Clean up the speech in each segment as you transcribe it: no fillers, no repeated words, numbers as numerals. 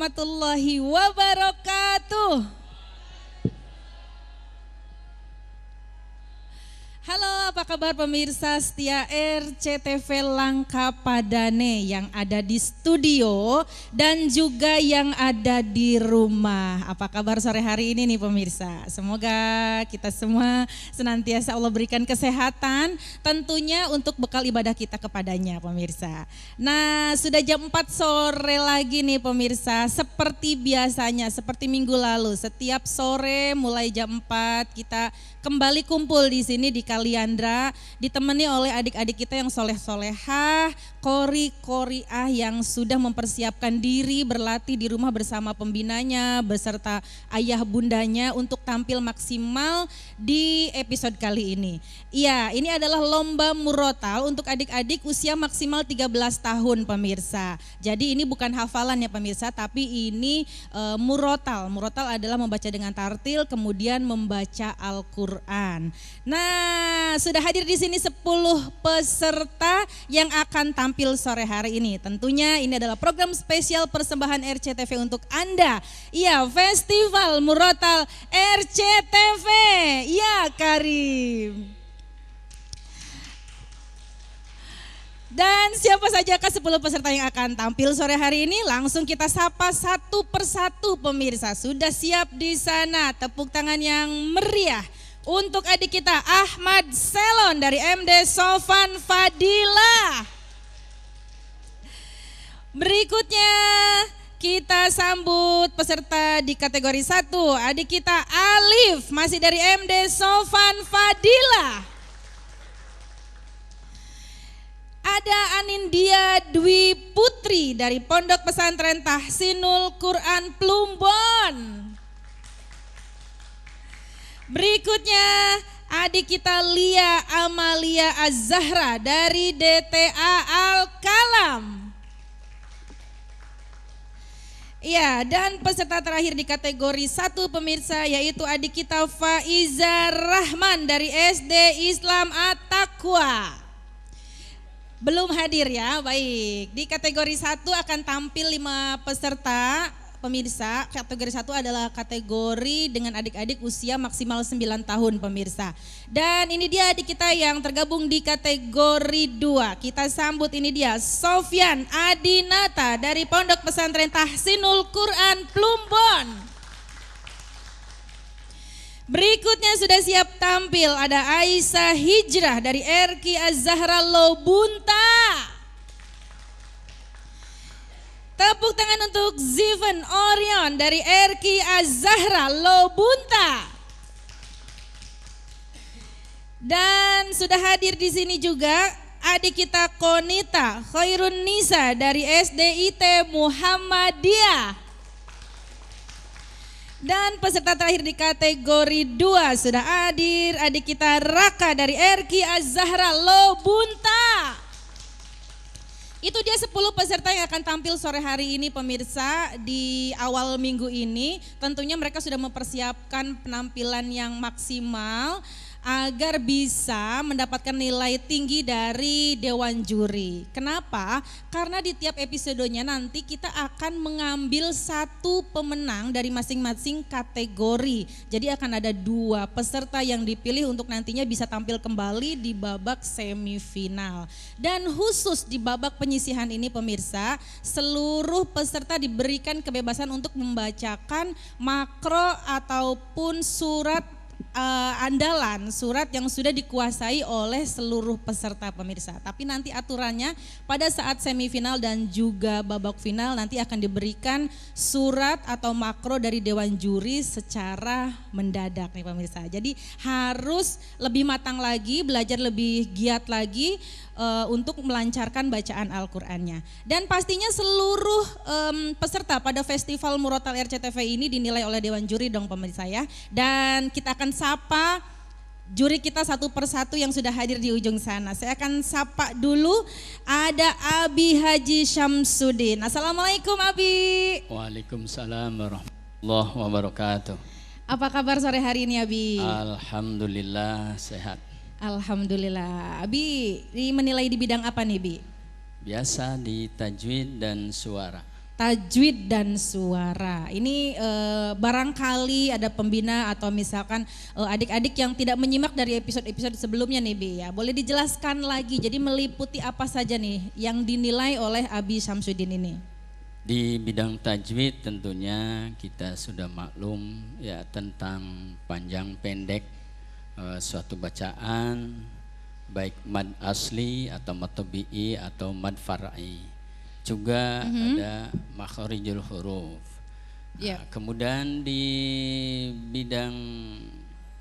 warahmatullahi wabarakatuh. Halo, apa kabar pemirsa setia RCTV Langka Padane yang ada di studio dan juga yang ada di rumah. Apa kabar sore hari ini nih pemirsa? Semoga kita semua senantiasa Allah berikan kesehatan tentunya untuk bekal ibadah kita kepadanya pemirsa. Nah, sudah jam 4 sore lagi nih pemirsa. Seperti biasanya, seperti minggu lalu, setiap sore mulai jam 4 kita kembali kumpul di sini di Kaliandra, ditemani oleh adik-adik kita yang soleh-solehah, kori-koriah yang sudah mempersiapkan diri berlatih di rumah bersama pembinanya beserta ayah bundanya untuk tampil maksimal di episode kali ini. Iya, ini adalah lomba murotal untuk adik-adik usia maksimal 13 tahun pemirsa. Jadi ini bukan hafalan ya pemirsa, tapi ini murotal. Murotal adalah membaca dengan tartil kemudian membaca Al-Quran. Nah, sudah hadir di sini 10 peserta yang akan tampil sore hari ini. Tentunya ini adalah program spesial persembahan RCTV untuk Anda. Iya, Festival Murotal RCTV. Iya, Karim. Dan siapa sajakah 10 peserta yang akan tampil sore hari ini? Langsung kita sapa satu persatu pemirsa. Sudah siap di sana? Tepuk tangan yang meriah untuk adik kita Ahmad Selon dari MD Sofan Fadila. Berikutnya kita sambut peserta di kategori 1, adik kita Alif masih dari MD Sofan Fadila. Ada Anindya Dwi Putri dari Pondok Pesantren Tahsinul Quran Plumbon. Berikutnya adik kita Lia Amalia Az-Zahra dari DTA Al-Kalam. Iya, dan peserta terakhir di kategori 1 pemirsa yaitu adik kita Faiza Rahman dari SD Islam At-Taqwa. Belum hadir ya, baik. Di kategori 1 akan tampil 5 peserta pemirsa. Kategori 1 adalah kategori dengan adik-adik usia maksimal 9 tahun pemirsa. Dan ini dia adik kita yang tergabung di kategori 2. Kita sambut ini dia Sofyan Adinata dari Pondok Pesantren Tahsinul Quran Plumbon. Berikutnya sudah siap tampil ada Aisyah Hijrah dari RQ Az-Zahra Lobunta. Tepuk tangan untuk Ziven Orion dari RQ Az-Zahra Lobunta. Dan sudah hadir di sini juga adik kita Konita Khairun Nisa dari SDIT Muhammadiyah. Dan peserta terakhir di kategori 2 sudah hadir adik kita Raka dari RQ Az-Zahra Lobunta. Itu dia 10 peserta yang akan tampil sore hari ini pemirsa di awal minggu ini. Tentunya mereka sudah mempersiapkan penampilan yang maksimal agar bisa mendapatkan nilai tinggi dari Dewan Juri. Kenapa? Karena di tiap episodenya nanti kita akan mengambil satu pemenang dari masing-masing kategori. Jadi akan ada 2 peserta yang dipilih untuk nantinya bisa tampil kembali di babak semifinal. Dan khusus di babak penyisihan ini pemirsa, seluruh peserta diberikan kebebasan untuk membacakan makro ataupun surat andalan, surat yang sudah dikuasai oleh seluruh peserta pemirsa. Tapi nanti aturannya pada saat semifinal dan juga babak final nanti akan diberikan surat atau makro dari Dewan Juri secara mendadak nih pemirsa. Jadi harus lebih matang lagi, belajar lebih giat lagi untuk melancarkan bacaan Al-Qur'annya. Dan pastinya seluruh peserta pada Festival Murotal RCTV ini dinilai oleh Dewan Juri dong pemirsa ya. Dan kita akan sapa juri kita satu persatu yang sudah hadir di ujung sana. Saya akan sapa dulu ada Abi Haji Syamsuddin. Assalamualaikum Abi. Waalaikumsalam warahmatullahi wabarakatuh. Apa kabar sore hari ini Abi? Alhamdulillah sehat. Alhamdulillah. Abi menilai di bidang apa nih Bi? Biasa di tajwid dan suara. tajwid dan suara. Ini barangkali ada pembina atau misalkan adik-adik yang tidak menyimak dari episode-episode sebelumnya nih Bi ya. Boleh dijelaskan lagi, jadi meliputi apa saja nih yang dinilai oleh Abi Syamsuddin ini? Di bidang tajwid tentunya kita sudah maklum ya tentang panjang pendek suatu bacaan, baik mad asli atau mad tabi'i atau mad far'i. Juga ada makharijul huruf. Yeah. Kemudian di bidang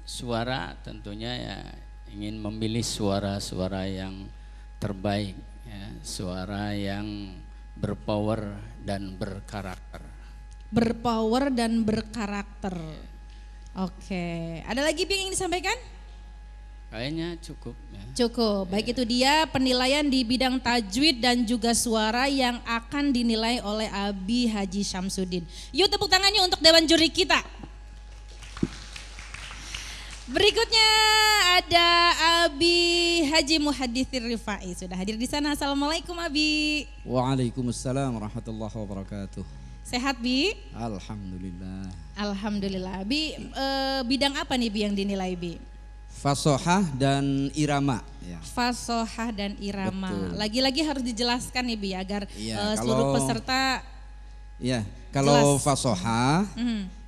suara tentunya ya ingin memilih suara-suara yang terbaik ya, suara yang berpower dan berkarakter. Berpower dan berkarakter. Oke, ada lagi yang ingin disampaikan? Kayaknya cukup ya. Cukup, baik itu dia penilaian di bidang tajwid dan juga suara yang akan dinilai oleh Abi Haji Syamsuddin. Yuk tepuk tangannya untuk Dewan Juri kita. Berikutnya ada Abi Haji Muhadithir Rifai, sudah hadir di sana. Assalamualaikum Abi. Waalaikumsalam warahmatullahi wabarakatuh. Sehat Bi? Alhamdulillah. Alhamdulillah. Bi, bidang apa nih Bi yang dinilai Bi? Fasohah dan irama. Ya. Fasohah dan irama. Betul. Lagi-lagi harus dijelaskan nih Bi agar Iya, seluruh peserta. Ya, kalau Jelas. fasohah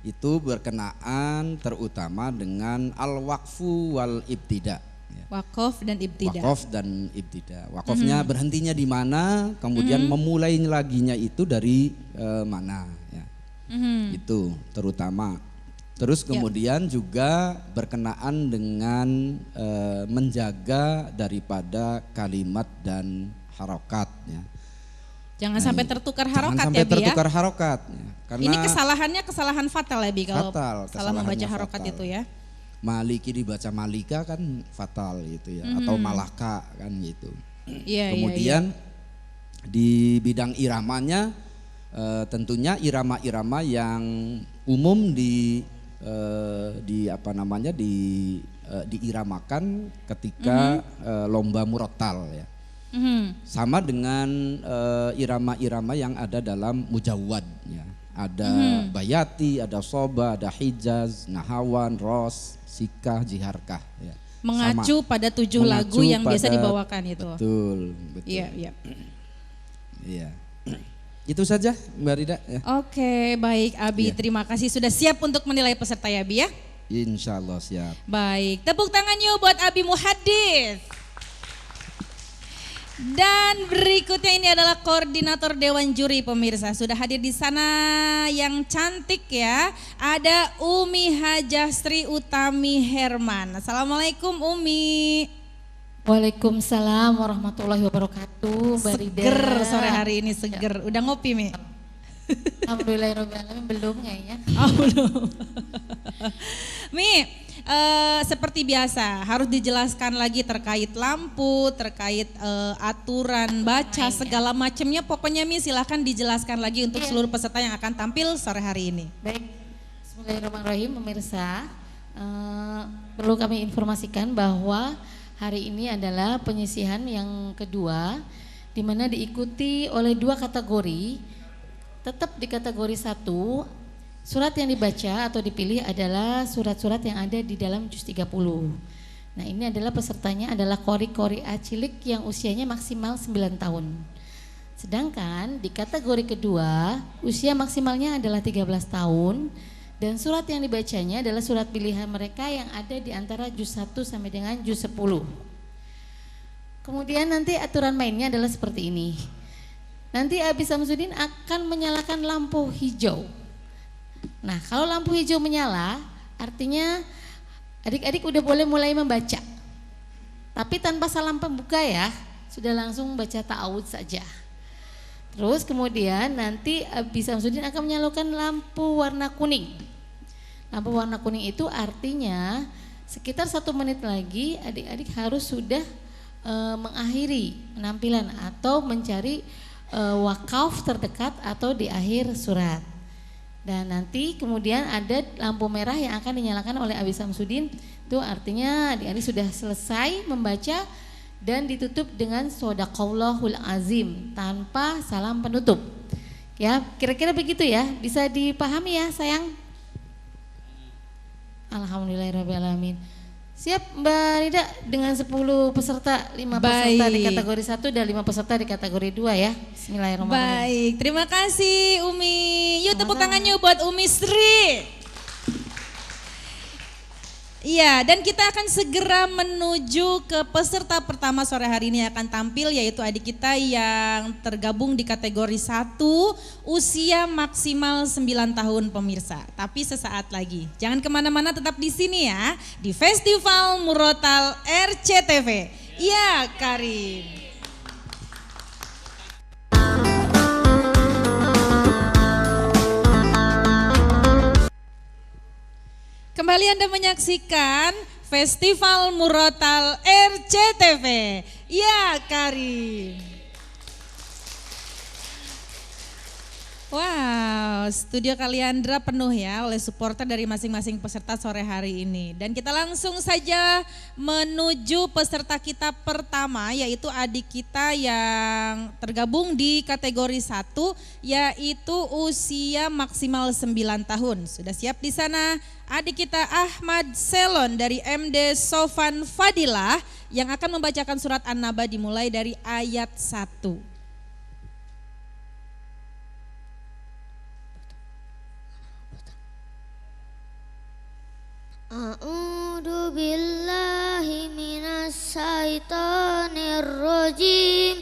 itu berkenaan terutama dengan al-waqfu wal ibtida. Ya. Wakof dan ibtida. Wakof dan ibtida. Wakofnya berhentinya di mana, kemudian memulai laginya itu dari mana. Ya. Itu terutama. Terus kemudian juga berkenaan dengan menjaga daripada kalimat dan harokat. Ya. Jangan sampai tertukar harokat Jangan sampai ya Bi ya. tertukar harokat. Ya. Karena Ini kesalahannya kesalahan fatal ya Bi kalau fatal, salah membaca kesalahannya harokat fatal. itu ya. Maliki dibaca malika kan fatal gitu ya, atau malaka kan gitu. Iya, Kemudian di bidang iramanya tentunya irama-irama yang umum diiramakan ketika lomba murotal ya. Sama dengan irama-irama yang ada dalam mujawwad ya. Ada bayati, ada soba, ada hijaz, nahawan, ros, sikah, jiharkah ya. Mengacu pada 7 lagu yang biasa dibawakan itu. Betul. Iya, iya. Iya. Itu saja Mbak Rida ya. Oke, baik Abi, Iya. terima kasih sudah siap untuk menilai peserta ya Abi ya. Insya Allah siap. Baik, tepuk tangan yuk buat Abi Muhadith. Dan berikutnya ini adalah koordinator Dewan Juri pemirsa. Sudah hadir di sana yang cantik ya. Ada Umi Hajastri Utami Herman. Assalamualaikum Umi. Waalaikumsalam warahmatullahi wabarakatuh. Mbak Rida. Seger sore hari ini, seger. Udah ngopi Mi? Alhamdulillahirobbilalamin, belum kayaknya. Oh belum. Mi, seperti biasa harus dijelaskan lagi terkait lampu, terkait aturan baca segala macamnya. Pokoknya Mi silahkan dijelaskan lagi untuk seluruh peserta yang akan tampil sore hari ini. Baik, bismillahirrahmanirrahim pemirsa. Perlu kami informasikan bahwa hari ini adalah penyisihan yang kedua, di mana diikuti oleh 2 kategori. Tetap di kategori 1, surat yang dibaca atau dipilih adalah surat-surat yang ada di dalam juz 30. Nah ini adalah pesertanya adalah kori-kori cilik yang usianya maksimal 9 tahun. Sedangkan di kategori kedua usia maksimalnya adalah 13 tahun dan surat yang dibacanya adalah surat pilihan mereka yang ada di antara juz 1 sampai dengan juz 10. Kemudian nanti aturan mainnya adalah seperti ini. Nanti Abi Syamsuddin akan menyalakan lampu hijau. Nah kalau lampu hijau menyala artinya adik-adik udah boleh mulai membaca. Tapi tanpa salam pembuka ya, sudah langsung baca ta'awudz saja. Terus kemudian nanti Abi Syamsuddin akan menyalakan lampu warna kuning. Lampu warna kuning itu artinya sekitar 1 menit lagi adik-adik harus sudah mengakhiri penampilan atau mencari wakaf terdekat atau di akhir surat. Dan nanti kemudian ada lampu merah yang akan dinyalakan oleh Abi Syamsuddin. Itu artinya adik-adik sudah selesai membaca dan ditutup dengan shodaqallahul azim tanpa salam penutup. Ya, kira-kira begitu ya. Bisa dipahami ya, sayang? Alhamdulillahirrahmanirrahim. Siap Mbak Rida dengan 10 peserta, 5 peserta di kategori 1 dan 5 peserta di kategori 2 ya. Bismillahirrahmanirrahim. Baik, terima kasih Umi. Yuk tepuk Sama-sama. tangannya buat Umi Sri. Iya, dan kita akan segera menuju ke peserta pertama sore hari ini yang akan tampil, yaitu adik kita yang tergabung di kategori 1, usia maksimal 9 tahun pemirsa. Tapi sesaat lagi, jangan kemana-mana, tetap di sini ya, di Festival Murotal RCTV. Iya Karim. Kembali Anda menyaksikan Festival Murotal RCTV. Ya Karim. Wow, studio Kaliandra penuh ya oleh supporter dari masing-masing peserta sore hari ini. Dan kita langsung saja menuju peserta kita pertama, yaitu adik kita yang tergabung di kategori 1, yaitu usia maksimal 9 tahun. Sudah siap di sana adik kita Ahmad Selon dari MD Sofan Fadilah yang akan membacakan surat An-Naba dimulai dari ayat 1. A'udzu billahi minas syaitonir rajim.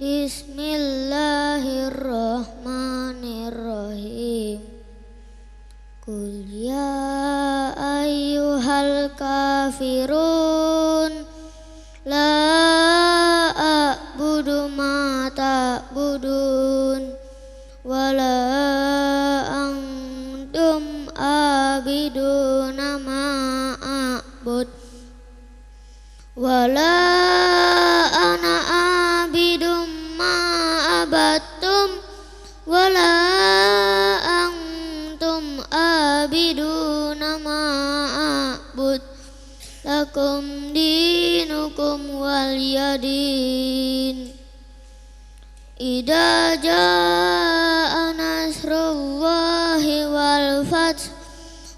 Bismillahirrahmanirrahim. Qul ya ayyuhal kafirun la a'budu ma ta'budun wala antum abiduna ma a'bud wala ana abidum ma abattum wala antum abiduna ma a'bud lakum dinukum waliyadin. Idza jaa nasrullahi wal fath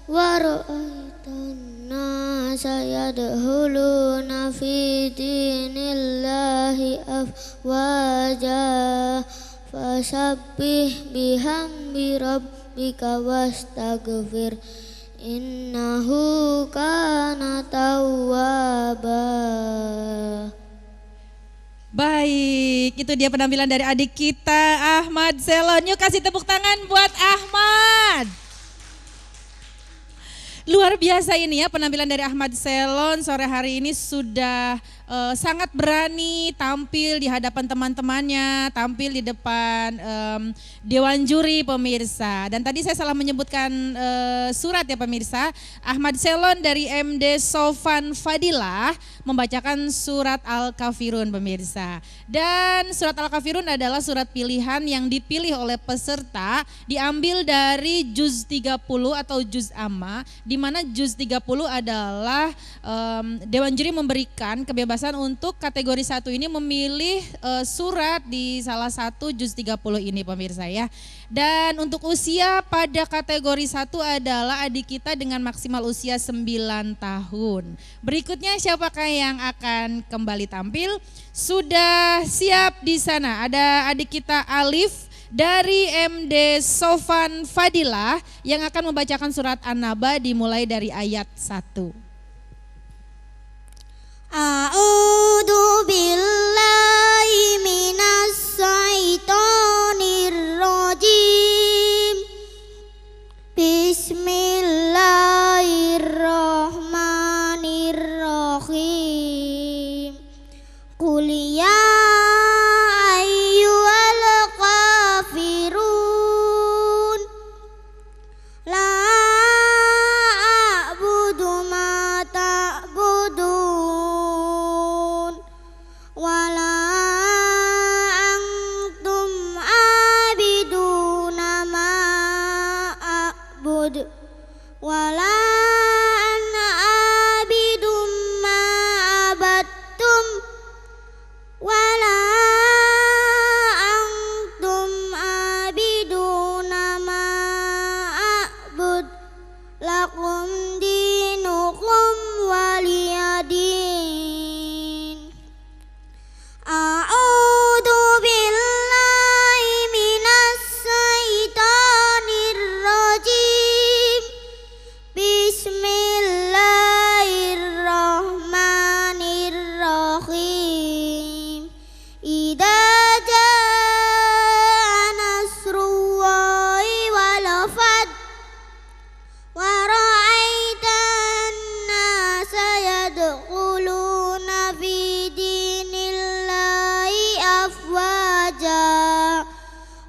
wa ra'aitan nasa yadkhuluna fi dinillahi afwaja fasabbih bihamdi rabbika wastaghfir innahu kana tawwaba. Baik, itu dia penampilan dari adik kita Ahmad Selon. Yuk kasih tepuk tangan buat Ahmad. Luar biasa ini ya penampilan dari Ahmad Selon sore hari ini, sudah sangat berani tampil di hadapan teman-temannya, tampil di depan Dewan Juri pemirsa. Dan tadi saya salah menyebutkan surat ya pemirsa. Ahmad Selon dari MD Sofan Fadilah membacakan surat Al-Kafirun pemirsa. Dan surat Al-Kafirun adalah surat pilihan yang dipilih oleh peserta, diambil dari juz 30 atau juz amma, di mana juz 30 adalah Dewan Juri memberikan kebebasan untuk kategori 1 ini memilih surat di salah satu juz 30 ini pemirsa ya. Dan untuk usia pada kategori 1 adalah adik kita dengan maksimal usia 9 tahun. Berikutnya siapakah yang akan kembali tampil? Sudah siap di sana, ada adik kita Alif dari MD Sofan Fadilah yang akan membacakan surat An-Naba dimulai dari ayat 1. A'udzu billahi minas syaitonir rajim. Bismillahirrahmanirrahim. Qul ya ayyuhal kafirun la a'budu ma ta'budun wa lakum dinukum waliyadin. A'udzu billahi minas syaitonir rajim. Bismillahirrahmanirrahim. Idza jaa nasrullahi wal fath wa ra'aitan nasa yadkhuluna fi dinillahi afwaja.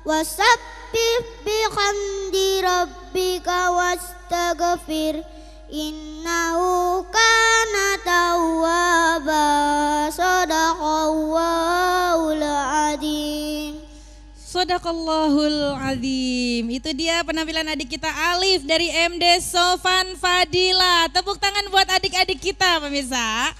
Wasabbih bihamdi rabbika wastaghfir innahu kana tawwaba. Shadaqallahul adzim. Shadaqallahul azim. Itu dia penampilan adik kita Alif dari MD Sofan Fadila. Tepuk tangan buat adik-adik kita pemirsa.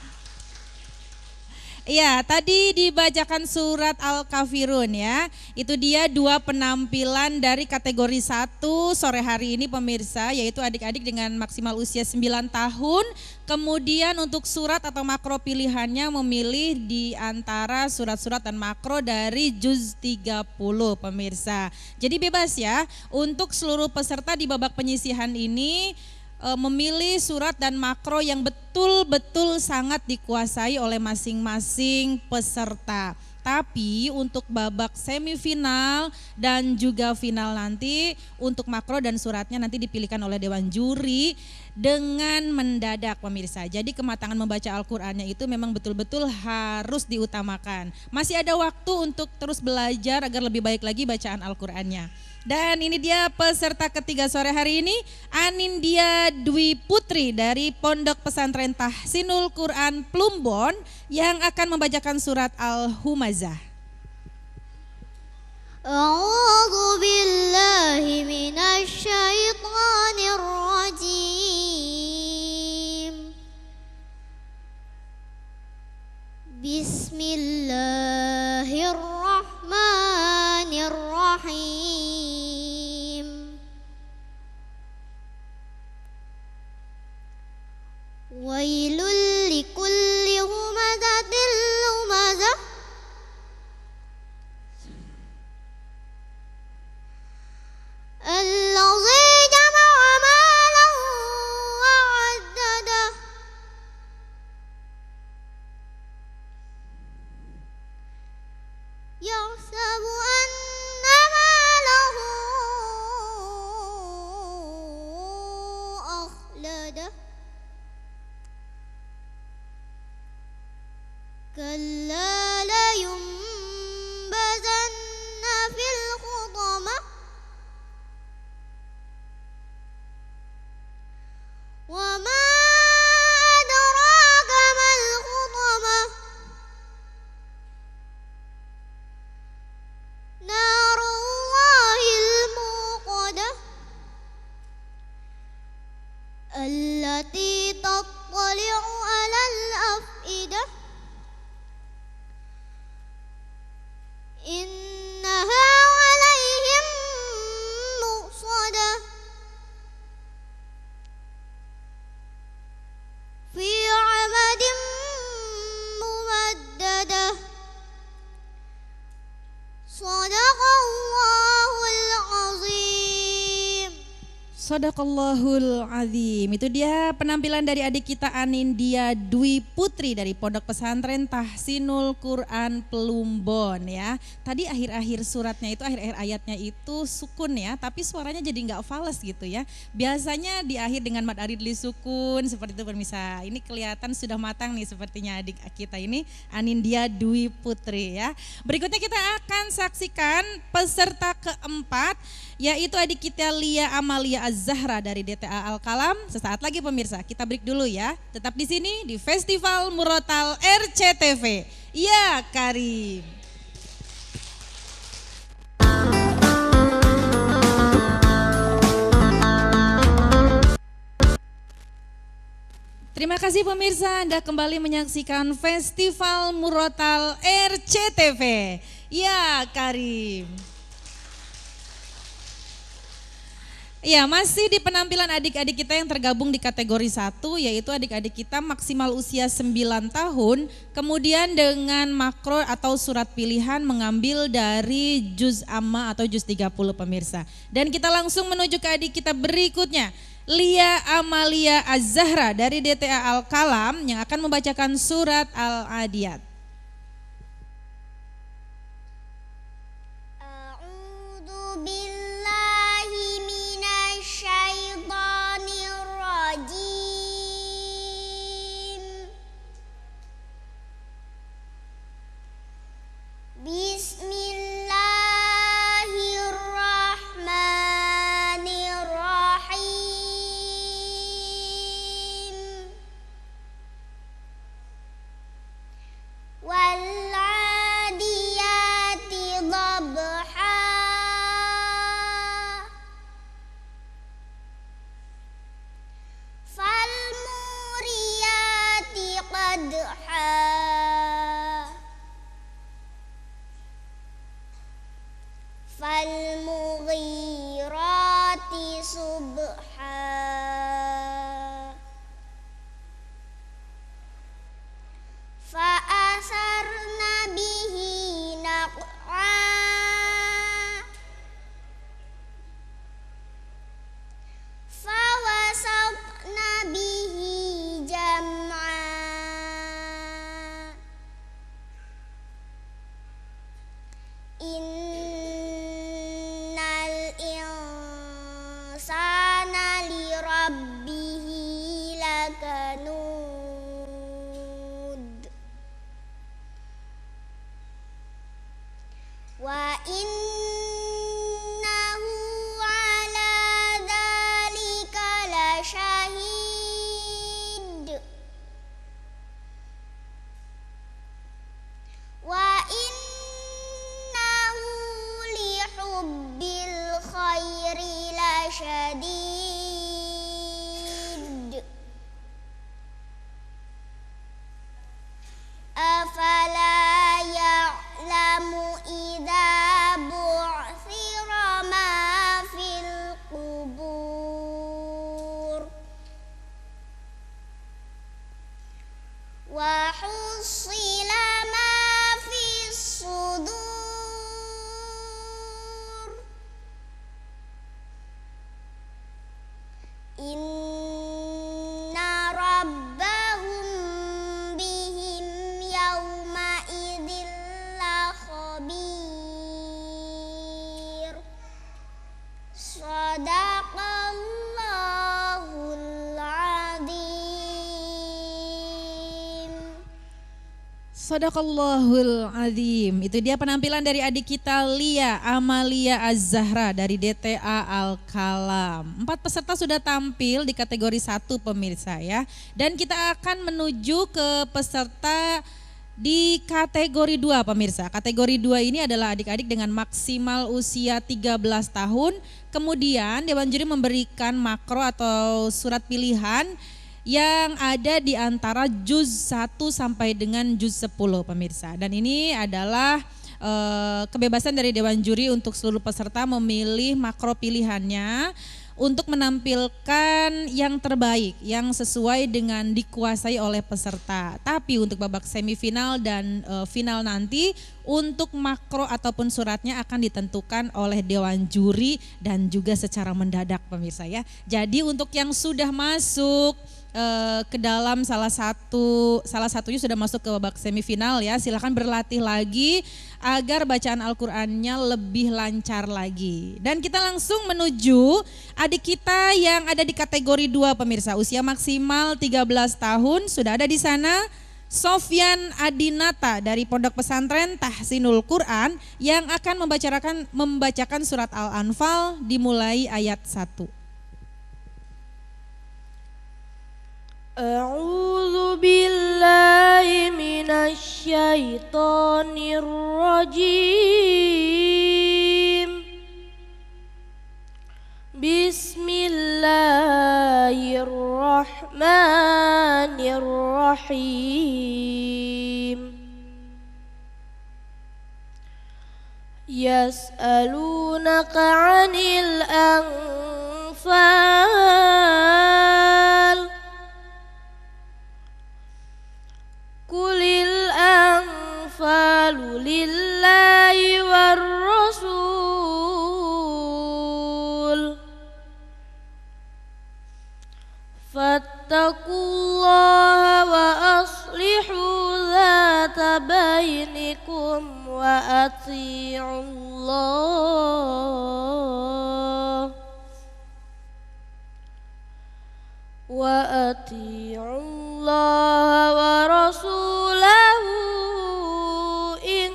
Iya, tadi dibacakan surat Al-Kafirun ya. Itu dia dua penampilan dari kategori 1 sore hari ini pemirsa, yaitu adik-adik dengan maksimal usia 9 tahun. Kemudian untuk surat atau makro pilihannya memilih di antara surat-surat dan makro dari juz 30 pemirsa. Jadi bebas ya, untuk seluruh peserta di babak penyisihan ini memilih surat dan makro yang betul-betul sangat dikuasai oleh masing-masing peserta. Tapi untuk babak semifinal dan juga final nanti untuk makro dan suratnya nanti dipilihkan oleh Dewan Juri dengan mendadak pemirsa. Jadi kematangan membaca Al-Qur'annya itu memang betul-betul harus diutamakan. Masih ada waktu untuk terus belajar agar lebih baik lagi bacaan Al-Qur'annya. Dan ini dia peserta ketiga sore hari ini, Anindya Dwi Putri dari Pondok Pesantren Tahsinul Quran Plumbon yang akan membacakan surat Al-Humazah. A'udzu billahi minasy syaithanir rajim. Bismillahirrahmanirrahim. Wailul likulli humazatil lumazah. Allazi jama'a malan wa 'addadah. Yahsabu anna malahu akhladah. Kalla la yumbazanna fil khutamah. Wa ma adraka mal khutamah. Narullahil muqadah. Allati tattali'u 'alal afidah. Innaha 'alaihim muqsadah. Fi 'amadin mumaddadah. Shadaqallahul azim. Shadaqallahul azim. Itu dia penampilan dari adik kita Anindya Dwi Putri dari Pondok Pesantren Tahsinul Quran Plumbon ya. Tadi akhir-akhir suratnya itu, akhir-akhir ayatnya itu sukun ya, tapi suaranya jadi nggak fales gitu ya. Biasanya di akhir dengan mad aridli sukun seperti itu pemirsa. Ini kelihatan sudah matang nih sepertinya adik kita ini Anindya Dwi Putri ya. Berikutnya kita akan saksikan peserta keempat, yaitu adik kita Lia Amalia Az-Zahra dari DTA Al-Kalam. Sesaat lagi pemirsa, kita break dulu ya. Tetap di sini di Festival Murotal RCTV. Ya Karim. Terima kasih pemirsa, Anda kembali menyaksikan Festival Murotal RCTV. Ya Karim. Iya, masih di penampilan adik-adik kita yang tergabung di kategori 1, yaitu adik-adik kita maksimal usia 9 tahun, kemudian dengan makro atau surat pilihan mengambil dari juz amma atau juz 30 pemirsa. Dan kita langsung menuju ke adik kita berikutnya, Lia Amalia Az-Zahra dari DTA Al-Kalam yang akan membacakan surat Al-Adiyat. A'udzu billahi minasyaitonir rajim. Bismillahirrahmanirrahim. Wal-'adiyati dhabha. Fal-muriyati qadha. Fal-mughirati subha. Fa'asarna bihi naq'a. Fawasatna bihi jam'a. Innal insana lirabbihi lakanud. Wa innahu ala dzalika lasyahid. Wa innahu lihubbil khairi lasyadid. Afala ya'lamu idza bu'thira ma fil qubur. Wa hussila ma fis sudur. Inna rabbahum bihim yawma idzin lakhabir. Shadaqallahul adzim. Shadaqallahul Azim. Itu dia penampilan dari adik kita Lia Amalia Az-Zahra dari DTA Al-Kalam. 4 peserta sudah tampil di kategori 1 pemirsa ya. Dan kita akan menuju ke peserta di kategori 2 pemirsa. Kategori 2 ini adalah adik-adik dengan maksimal usia 13 tahun. Kemudian Dewan Juri memberikan makro atau surat pilihan yang ada di antara juz 1 sampai dengan juz 10 pemirsa. Dan ini adalah kebebasan dari Dewan Juri untuk seluruh peserta memilih makro pilihannya untuk menampilkan yang terbaik, yang sesuai dengan dikuasai oleh peserta. Tapi untuk babak semifinal dan final nanti, untuk makro ataupun suratnya akan ditentukan oleh Dewan Juri dan juga secara mendadak pemirsa ya. Jadi untuk yang sudah masuk ke dalam salah satunya sudah masuk ke babak semifinal ya, silahkan berlatih lagi agar bacaan Al-Qur'annya lebih lancar lagi. Dan kita langsung menuju adik kita yang ada di kategori 2 pemirsa, usia maksimal 13 tahun, sudah ada di sana Sofyan Adinata dari Pondok Pesantren Tahsinul Quran yang akan membacakan surat Al-Anfal dimulai ayat 1. A'udzu billahi minasy syaithanir rajim. Bismillahirrahmanirrahim. Yas'alunaka 'anil anfal anfal Qulil anfalu lillahi war rasul Fattaqullaha wa aslihu dhata bainikum wa ati'ullaha wa rasulahu in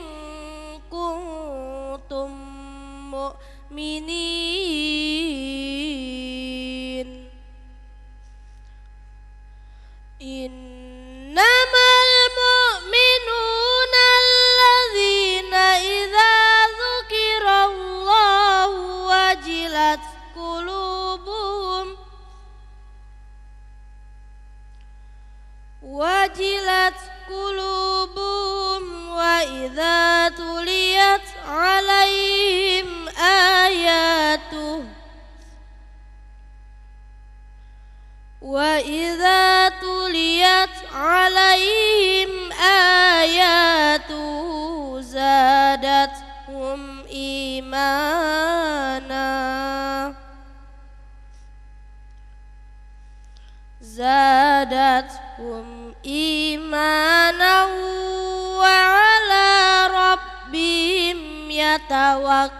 kuntum mu'minin Innamal mu'minuna alladzina idza dzukirallahu wajilat qulubuhum wa idza tuliyat alaihim ayatuh وَإِذَا تُلِيَتْ عَلَيْهِمْ آيَاتُهُ زَادَتْهُمْ إِيمَانًا وَعَلَى رَبِّهِمْ يَتَوَكَّلُونَ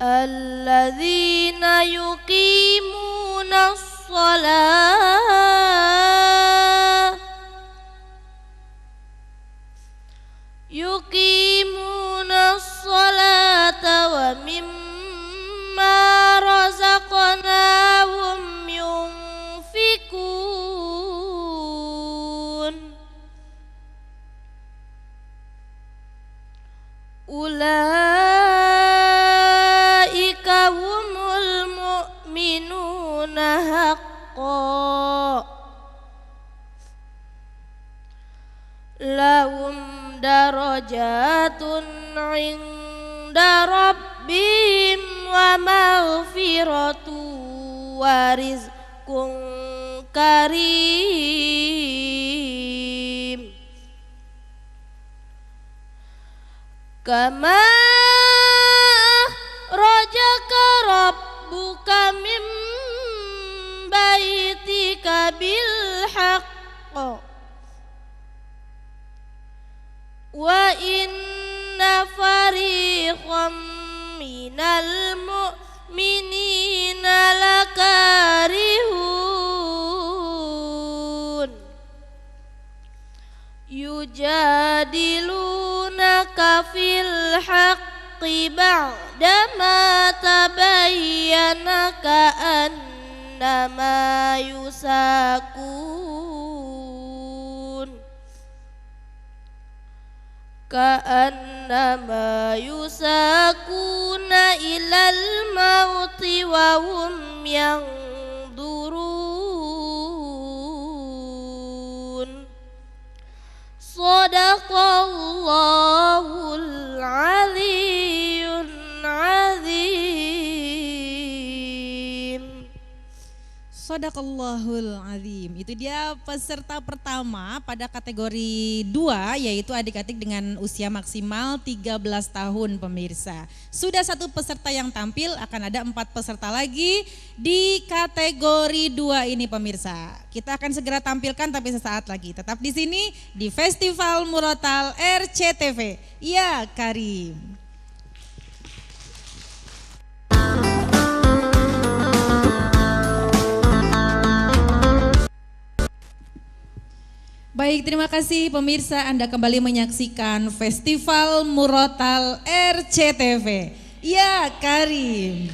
الَّذِينَ يُقِيمُونَ الصَّلَاةَ وَمِمَّا رَزَقْنَاهُمْ يُنْفِقُونَ أُولَئِكَ هُمُ الْمُؤْمِنُونَ حَقًّا لَهُمْ درجات عند ربهم ومغفرة ورزق كريم كما أخرجك ربك من بيتك بالحق وَإِنَّ فَرِيقًا مِنَ الْمُؤْمِنِينَ لَكَارِهُونَ يُجَادِلُونَكَ فِي الْحَقِّ بَعْدَمَا تَبَيَّنَ كَأَنَّمَا يساقون إلى الموت وهم ينظرون صدق الله العلي العظيم. Shadaqallahul azim. Itu dia peserta pertama pada kategori 2, yaitu adik-adik dengan usia maksimal 13 tahun pemirsa. Sudah satu peserta yang tampil, akan ada 4 peserta lagi di kategori 2 ini pemirsa. Kita akan segera tampilkan tapi sesaat lagi. Tetap di sini di Festival Murotal RCTV. Ya Karim. Baik, terima kasih pemirsa, Anda kembali menyaksikan Festival Murotal RCTV. Ya Karim.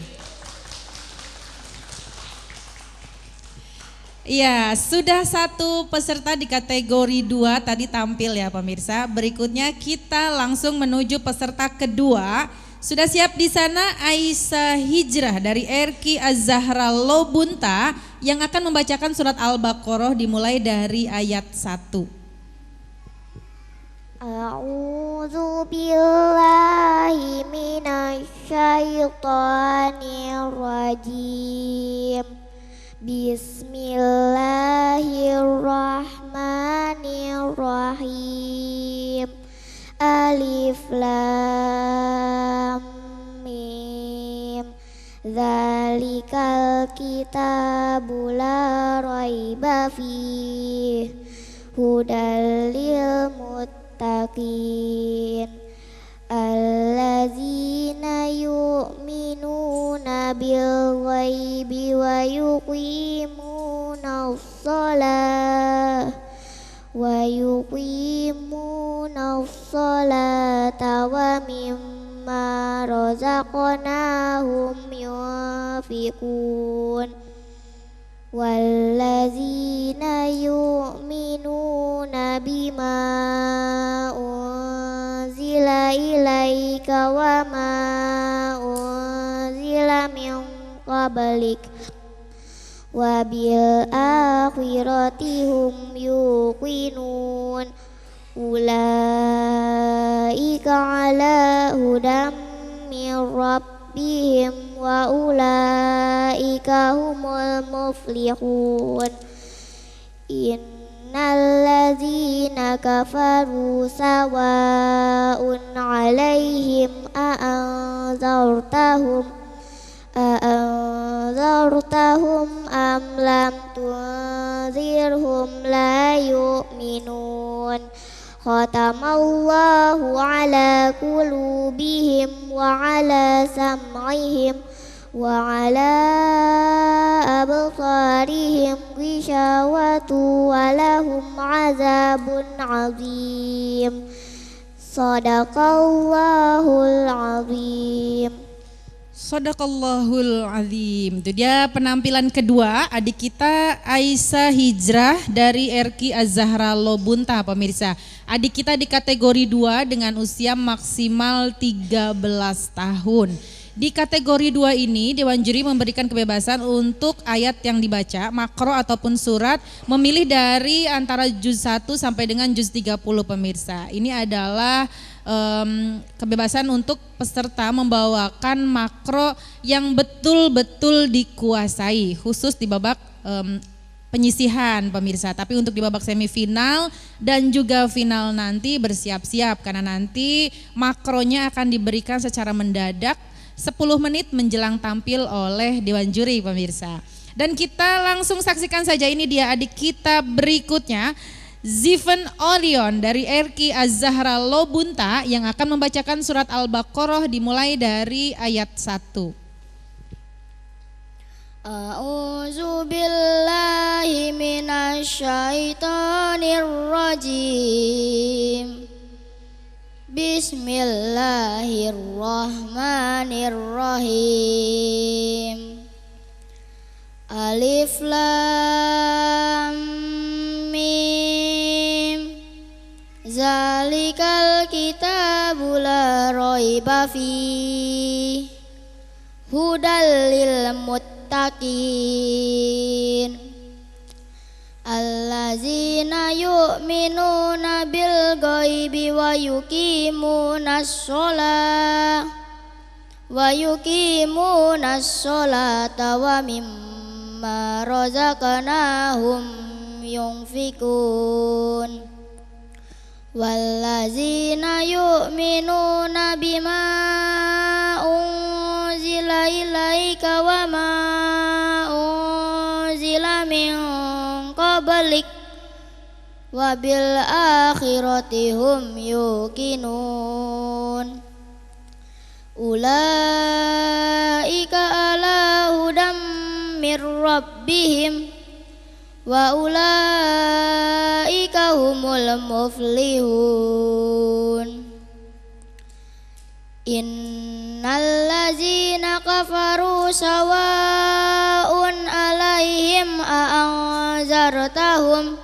Ya, sudah satu peserta di kategori 2 tadi tampil ya pemirsa. Berikutnya kita langsung menuju peserta kedua. Sudah siap di sana Aisyah Hijrah dari RQ Az-Zahra Lobunta yang akan membacakan surat Al-Baqarah dimulai dari ayat 1. A'udzu billahi minasy syaithanir rajim. Bismillahirrahmanirrahim. Alif lam mim. Dzalikal kitabu la raiba fihi hudal lil muttaqin allazina yu'minuna bil ghaibi wa yuqimunas salata wa mimma razaqnahum yunfiqun wallazina yu'minuna bima unzila ilaika wa ma unzila min qablik wa bil akhirati hum yuqinun ulaika ala hudam min rabbihim wa ulaika humul muflihun. Innal ladzina kafaru sawa'un 'alaihim a'anzartahum am lam tunzirhum la yu'minun. Khatamallahu ala qulubihim wa ala sam'ihim wa ala absarihim ghishawatu wa lahum azabun azim. Sadaqallahul azim. Sadaqallahul azim. Itu dia penampilan kedua adik kita Aisyah Hijrah dari RQ Az-Zahra Lobunta pemirsa. Adik kita di kategori 2 dengan usia maksimal 13 tahun. Di kategori 2 ini Dewan Juri memberikan kebebasan untuk ayat yang dibaca, makro ataupun surat, memilih dari antara juz 1 sampai dengan juz 30 pemirsa. Ini adalah kebebasan untuk peserta membawakan makro yang betul-betul dikuasai, khusus di babak penyisihan pemirsa. Tapi untuk di babak semifinal dan juga final nanti bersiap-siap karena nanti makronya akan diberikan secara mendadak 10 menit menjelang tampil oleh Dewan Juri pemirsa. Dan kita langsung saksikan saja, ini dia adik kita berikutnya, Ziven Orion dari RQ Az-Zahra Lobunta yang akan membacakan surat Al-Baqarah dimulai dari ayat 1. A'udzu billahi minasy syaithanir rajim. Bismillahirrahmanirrahim. Alif lam mim. Zalikal kitabu la raiba fihi hudal lil muttaqin allazina yu'minuna bil ghaibi wa yuqimunas sholata wa mimma razaqnahum yunfikun wallazina yu'minuna bima unzila ilaika wa ma unzila min qablik wa bil akhirati hum yuqinun ulaika ala hudam mir rabbihim wa ulaika humul muflihun. Innal ladzina kafaru sawa'un alaihim a'anzartahum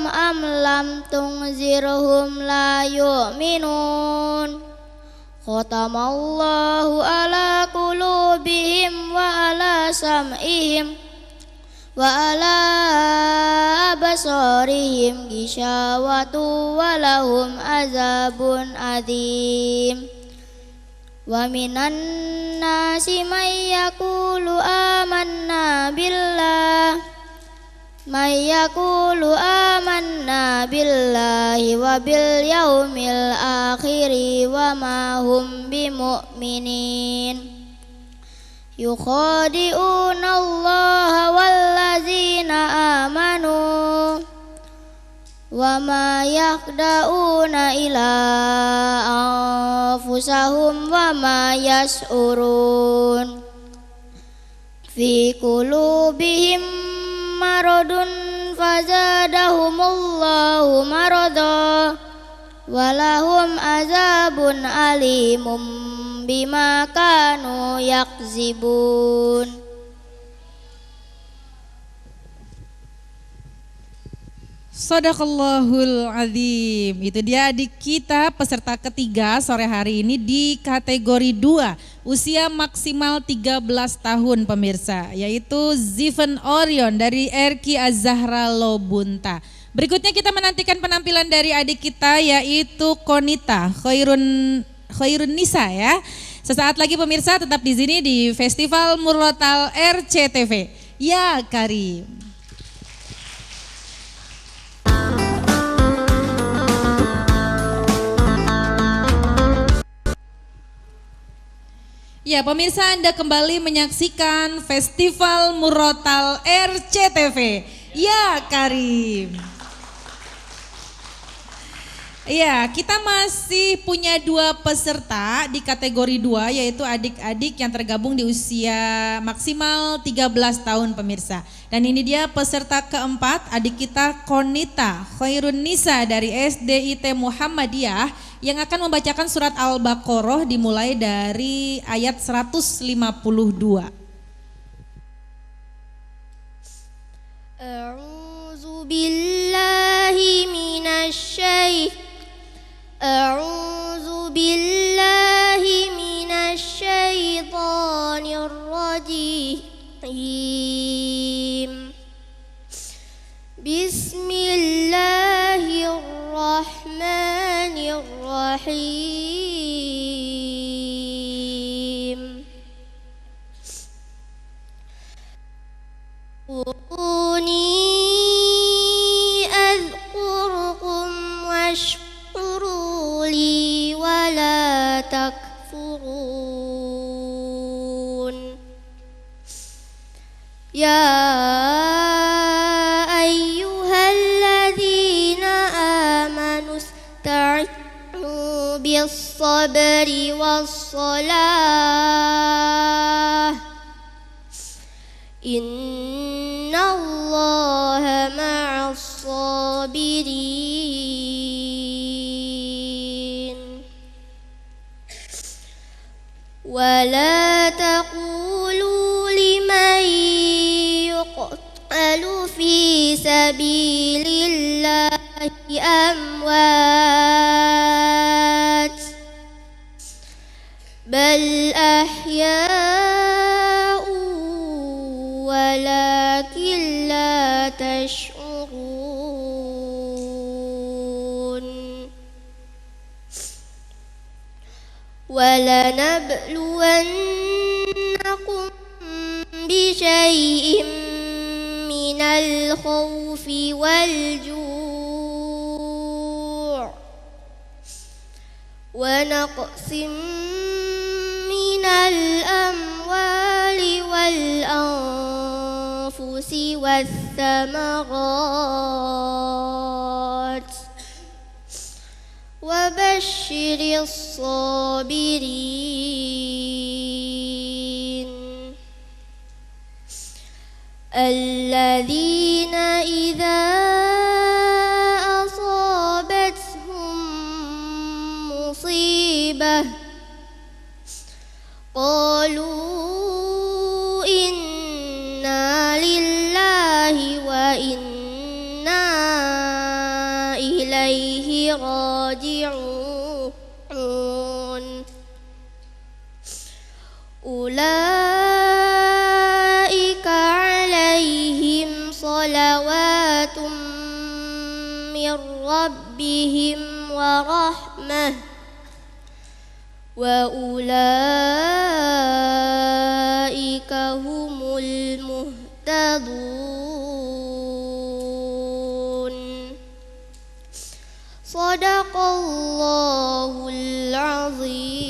am lam tunzirhum la yu'minun. Khatamallahu ala qulubihim wa ala sam'ihim wa ala absarihim ghishawatu wa lahum azabun adzim. Wa minan nasi may yaqulu amanna billahi wa bil yaumil akhiri wa ma hum bimu'minin. Yukhadi'una Allah wallazina amanu wa ma yakhda'una ila anfusahum wa ma yas'urun. Fi qulubihim maradun fazadahumullahu marada walahum azabun alimum bima kanu yakzibun. Shadaqallahul azim. Itu dia adik kita peserta ketiga sore hari ini di kategori 2, usia maksimal 13 tahun pemirsa, yaitu Ziven Orion dari RQ Az-Zahra Lobunta. Berikutnya kita menantikan penampilan dari adik kita yaitu Konita Khairun Nisa ya. Sesaat lagi pemirsa tetap di sini di Festival Murotal RCTV. Ya Karim. Ya pemirsa, Anda kembali menyaksikan Festival Murotal RCTV. Ya Karim. Ya, kita masih punya 2 peserta di kategori 2, yaitu adik-adik yang tergabung di usia maksimal 13 tahun pemirsa. Dan ini dia peserta keempat, adik kita Konita Khairun Nisa dari SDIT Muhammadiyah yang akan membacakan surat Al-Baqarah dimulai dari ayat 152. A'udzu billahi minasy syaithanir rajim. Bismillahirrahmanirrahim. Qur'uni azkurkum washkuru li wa la takfurun. Ya ayyuhalladzina amanu ista'inu bis-sabri was-salah. Innallaha ma'as sabirin. Wa la taqulu liman yuqtalu fi sabilillahi amwat bal ahya'u walakin la tash'urun. Walanabluwannakum bisyai'im minal khawfi wal ju' wa naqsim minal amwali wal anfusi was thamarat wa basyiris sabirin alladzina idza asabathum musibah qalu inna lillahi wa inna ilaihi raji'un. Ulaika alaihim وأولئك هم المهتدون صدق الله العظيم.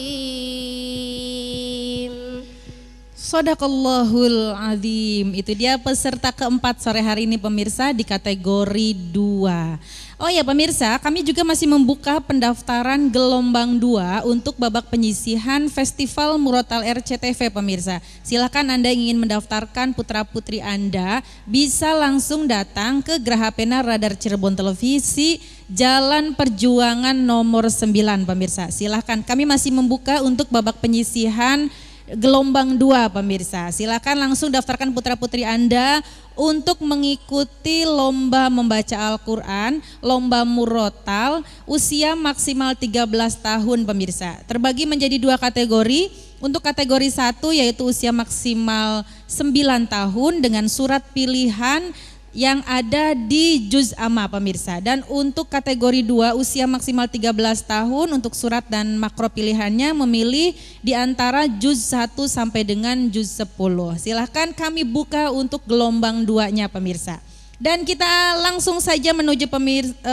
Shadaqallahul Azim. Itu dia peserta keempat sore hari ini pemirsa di kategori 2. Oh ya pemirsa, kami juga masih membuka pendaftaran gelombang 2 untuk babak penyisihan Festival Murotal RCTV pemirsa. Silakan Anda ingin mendaftarkan putra-putri Anda, bisa langsung datang ke Graha Pena Radar Cirebon Televisi, Jalan Perjuangan nomor 9 pemirsa. Silakan, kami masih membuka untuk babak penyisihan gelombang 2 pemirsa. Silakan langsung daftarkan putra-putri Anda untuk mengikuti lomba membaca Al-Quran, lomba murotal, usia maksimal 13 tahun pemirsa. Terbagi menjadi 2 kategori. Untuk kategori 1 yaitu usia maksimal 9 tahun dengan surat pilihan yang ada di juz amma pemirsa. Dan untuk kategori 2 usia maksimal 13 tahun untuk surat dan makro pilihannya memilih di antara juz 1 sampai dengan juz 10. Silahkan kami buka untuk gelombang 2-nya pemirsa. Dan kita langsung saja menuju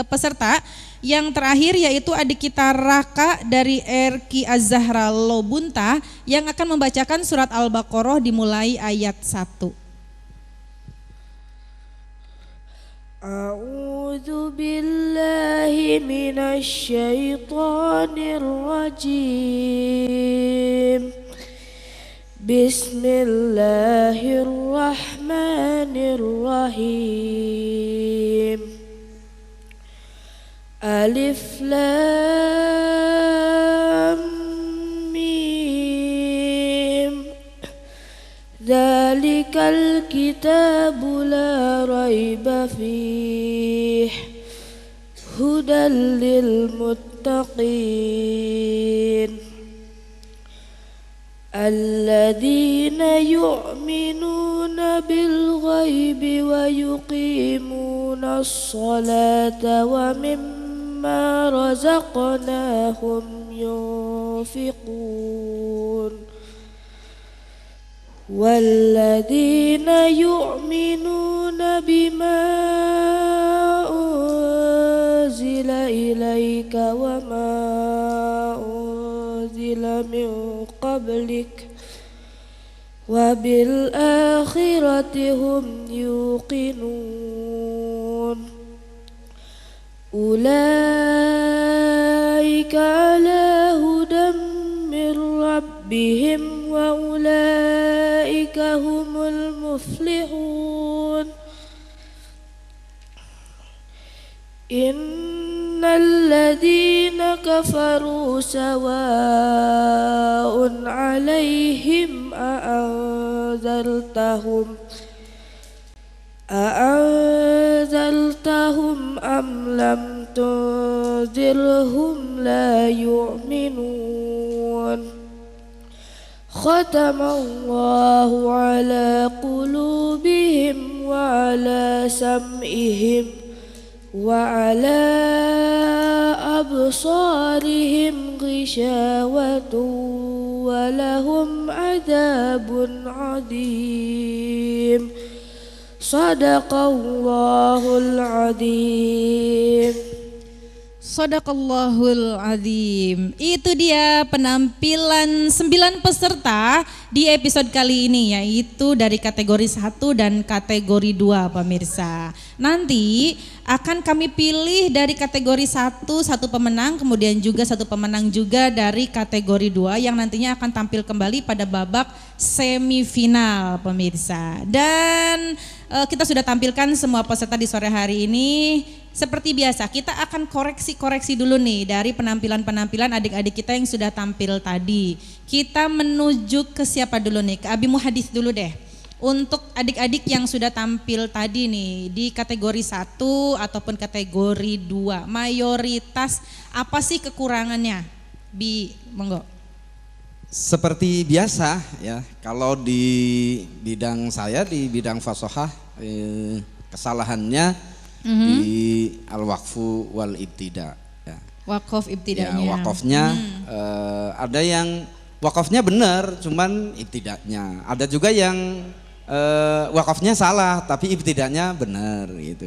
peserta yang terakhir yaitu adik kita Raka dari Erki Az-Zahra Lobunta yang akan membacakan surat Al-Baqarah dimulai ayat 1. أعوذ بالله من الشيطان الرجيم بسم الله الرحمن الرحيم ألف لام ميم ذلك الكتاب لا ريب فيه هدى للمتقين الذين يؤمنون بالغيب ويقيمون الصلاة ومما رزقناهم ينفقون والذين يؤمنون بما أنزل إليك وما أنزل من قبلك وبالآخرة هم يوقنون أولئك على هدى من ربهم وأولئك هم المفلحون إن الذين كفروا سواء عليهم أأنذرتهم أم لم تنذرهم لا يؤمنون ختم الله على قلوبهم وعلى سمعهم وعلى أبصارهم غشاوة ولهم عذاب عظيم صدق الله العظيم. Shadaqallahul Azim. Itu dia penampilan 9 peserta di episode kali ini, yaitu dari kategori 1 dan kategori 2 pemirsa. Nanti akan kami pilih dari kategori 1 satu pemenang, kemudian juga satu pemenang juga dari kategori 2 yang nantinya akan tampil kembali pada babak semifinal pemirsa. Dan kita sudah tampilkan semua peserta di sore hari ini. Seperti biasa kita akan koreksi dulu nih dari penampilan-penampilan adik-adik kita yang sudah tampil tadi. Kita menuju ke siapa dulu nih? Ke Abi Muhadis dulu deh. Untuk adik-adik yang sudah tampil tadi nih di kategori 1 ataupun kategori 2, mayoritas apa sih kekurangannya? Bi, monggo. Seperti biasa ya, kalau di bidang saya di bidang fasohah kesalahannya di al-waqfu wal ibtida ya. Wakaf ibtidanya. Ya, wakafnya ada yang wakafnya benar, cuman ibtidaknya. Ada juga yang wakafnya salah, tapi ibtidaknya benar gitu.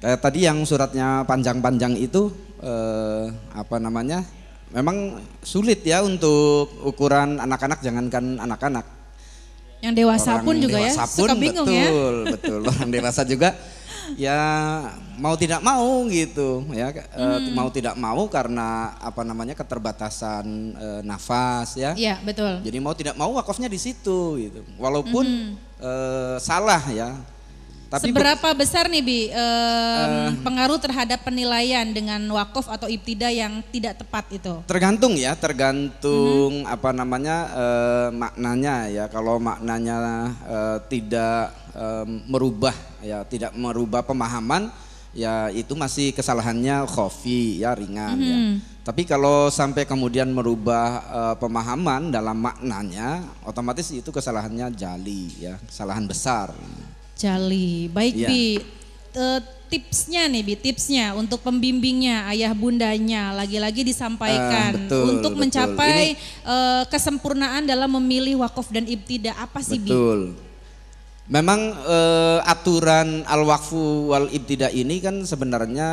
Kayak tadi yang suratnya panjang-panjang itu apa namanya? Memang sulit ya untuk ukuran anak-anak, jangankan anak-anak. Yang dewasa Orang pun juga dewasa ya, pun, suka bingung ya. betul. Orang dewasa juga ya mau tidak mau gitu ya, mau tidak mau karena apa namanya keterbatasan nafas ya. Iya, betul. Jadi mau tidak mau wakafnya di situ gitu. Walaupun salah ya. Tapi seberapa besar nih Bi pengaruh terhadap penilaian dengan wakaf atau ibtida yang tidak tepat itu? tergantung ya, tergantung apa namanya maknanya ya. Kalau maknanya tidak merubah ya, tidak merubah pemahaman ya, itu masih kesalahannya khafi ya, ringan ya. Tapi kalau sampai kemudian merubah pemahaman dalam maknanya, otomatis itu kesalahannya jali ya, kesalahan besar. Jali, baik Iya. Bi. Tipsnya nih Bi, tipsnya untuk pembimbingnya, ayah bundanya lagi-lagi disampaikan Betul, untuk betul. mencapai kesempurnaan dalam memilih wakaf dan ibtida, apa sih Bi? Betul. Memang aturan al-waqfu wal ibtida ini kan sebenarnya